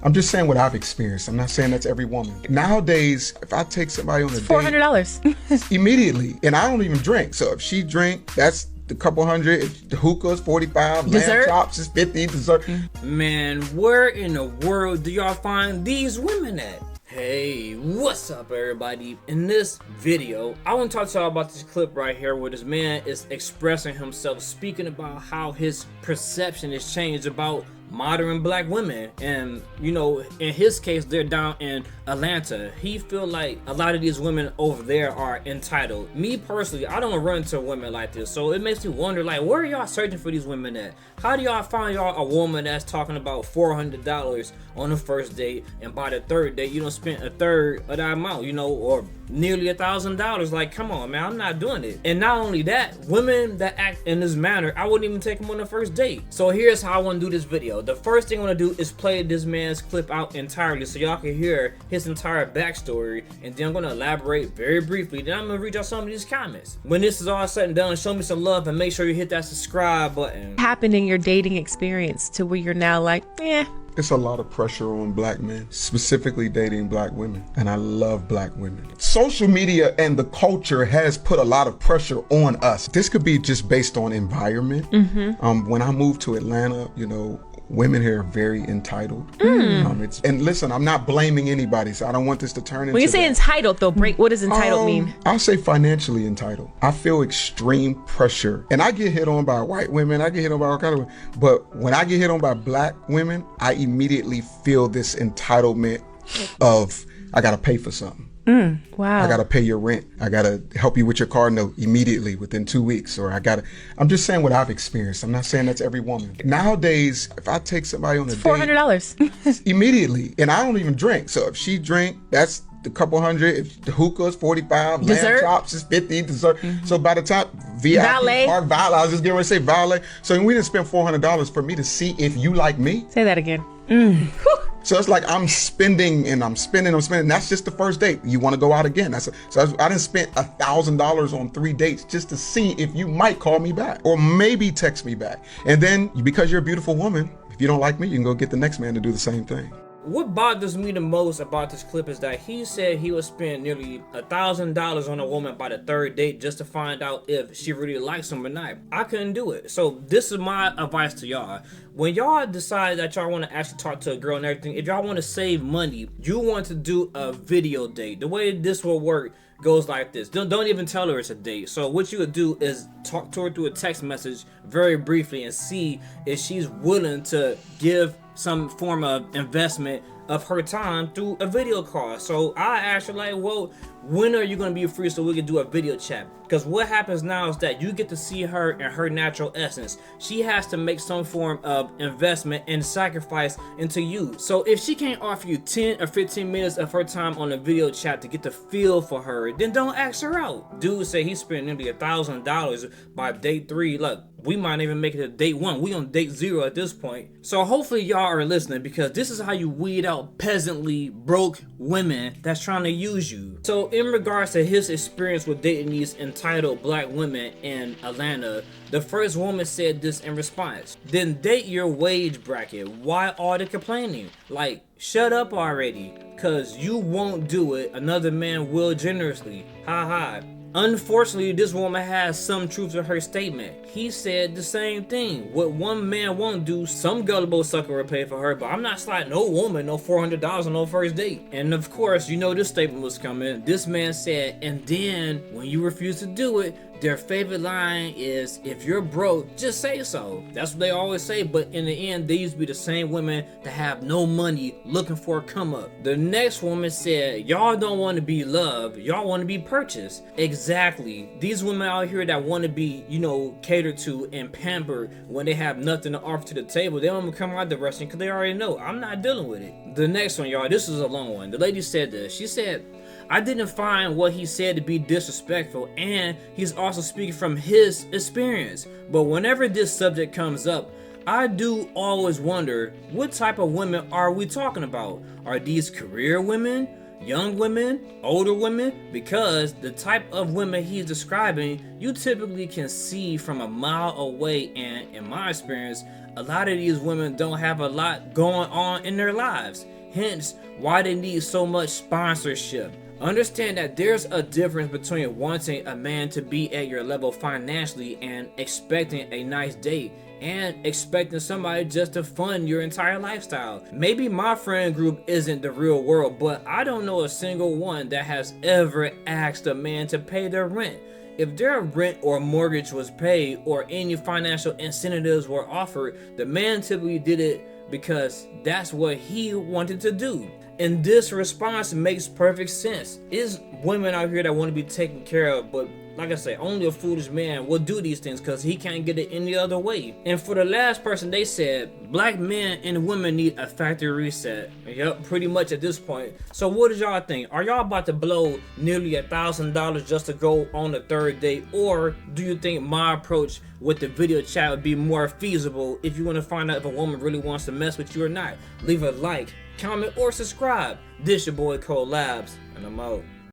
I'm just saying what I've experienced. I'm not saying that's every woman. Nowadays, if I take somebody on a date, $400 immediately, and I don't even drink. So if she drink, that's a couple hundred. If the hookah's 45, dessert? Lamb chops is 50, dessert. Man, where in the world do y'all find these women at? Hey, what's up everybody? In this video, I want to talk to y'all about this clip right here where this man is expressing himself, speaking about how his perception has changed about modern black women. And you know, in his case, they're down in Atlanta. He feel like a lot of these women over there are entitled. Me personally, I don't run into women like this, so it makes me wonder, like, where are y'all searching for these women at? How do y'all find y'all a woman that's talking about $400 on the first date, and by the third date you don't spend a third of that amount, you know, or nearly $1,000? Like, come on, man, I'm not doing it. And not only that, women that act in this manner, I wouldn't even take them on the first date. So here's how I want to do this video. The first thing I want to do is play this man's clip out entirely so y'all can hear his entire backstory, and then I'm going to elaborate very briefly. Then I'm going to read y'all some of these comments. When this is all said and done, show me some love and make sure you hit that subscribe button. happened in your dating experience to where you're now like, It's a lot of pressure on black men, specifically dating black women. And I love black women. Social media and the culture has put a lot of pressure on us. This could be just based on environment. When I moved to Atlanta, you know, women here are very entitled. And listen, I'm not blaming anybody, so I don't want this to turn into when you say entitled though, what does entitled mean? I'll say financially entitled. I feel extreme pressure. And I get hit on by white women, I get hit on by all kinds of women. But when I get hit on by black women, I immediately feel this entitlement of, I gotta pay for something. Wow. I gotta pay your rent. I gotta help you with your car note immediately within 2 weeks. Or I'm just saying what I've experienced. I'm not saying that's every woman. Nowadays, if I take somebody on a date, $400 immediately, and I don't even drink. So if she drink, that's a couple hundred. If the hookah's 45, dessert? Lamb chops is 50, dessert. So by the time Valet. I was just getting ready to say valet. So we didn't spend $400 for me to see if you like me. Say that again. So it's like I'm spending. That's just the first date. You want to go out again. I didn't spend $1,000 on 3 dates just to see if you might call me back or maybe text me back. And then because you're a beautiful woman, if you don't like me, you can go get the next man to do the same thing. What bothers me the most about this clip is that he said he would spend nearly $1,000 on a woman by the third date just to find out if she really likes him or not. I couldn't do it. So this is my advice to y'all. When y'all decide that y'all want to actually talk to a girl and everything, if y'all want to save money, you want to do a video date. The way this will work goes like this. Don't even tell her it's a date. So what you would do is talk to her through a text message very briefly and see if she's willing to give some form of investment of her time through a video call. So I asked her, like, well, when are you going to be free so we can do a video chat? Because what happens now is that you get to see her in her natural essence. She has to make some form of investment and sacrifice into you. So if she can't offer you 10 or 15 minutes of her time on a video chat to get the feel for her, then don't ask her out. Dude said he spent nearly $1,000 by date 3. Look, we might even make it to date 1. We on date 0 at this point. So hopefully y'all are listening, because this is how you weed out peasantly broke women that's trying to use you. So in regards to his experience with dating these entitled black women in Atlanta, the first woman said this in response: then date your wage bracket. Why all the complaining? Like, shut up already, cause you won't do it, another man will generously. Ha ha. Unfortunately, this woman has some truth to her statement. He said the same thing. What one man won't do, some gullible sucker will pay for her, but I'm not sliding no woman no $400 on no first date. And of course, you know this statement was coming. This man said, and then when you refuse to do it, their favorite line is, if you're broke, just say so. That's what they always say, but in the end, they used to be the same women that have no money looking for a come up. The next woman said, y'all don't want to be loved, y'all want to be purchased. Exactly. These women out here that want to be, you know, catered to and pampered when they have nothing to offer to the table, they don't even come out the restaurant because they already know, I'm not dealing with it. The next one, y'all, this is a long one. The lady said this. She said, I didn't find what he said to be disrespectful, and he's also speaking from his experience. But whenever this subject comes up, I do always wonder, what type of women are we talking about? Are these career women? Young women, older women? Because the type of women he's describing, you typically can see from a mile away, and in my experience, a lot of these women don't have a lot going on in their lives, hence why they need so much sponsorship. Understand that there's a difference between wanting a man to be at your level financially and expecting a nice date and expecting somebody just to fund your entire lifestyle. Maybe my friend group isn't the real world, but I don't know a single one that has ever asked a man to pay their rent. If their rent or mortgage was paid or any financial incentives were offered, the man typically did it because that's what he wanted to do. And this response makes perfect sense. It's women out here that want to be taken care of, but like I say, only a foolish man will do these things because he can't get it any other way. And for the last person, they said black men and women need a factory reset. Yep, pretty much at this point. So what did y'all think? Are y'all about to blow nearly $1,000 just to go on the third date? Or do you think my approach with the video chat would be more feasible if you want to find out if a woman really wants to mess with you or not? Leave a like, comment, or subscribe. This your boy Labz, and I'm out.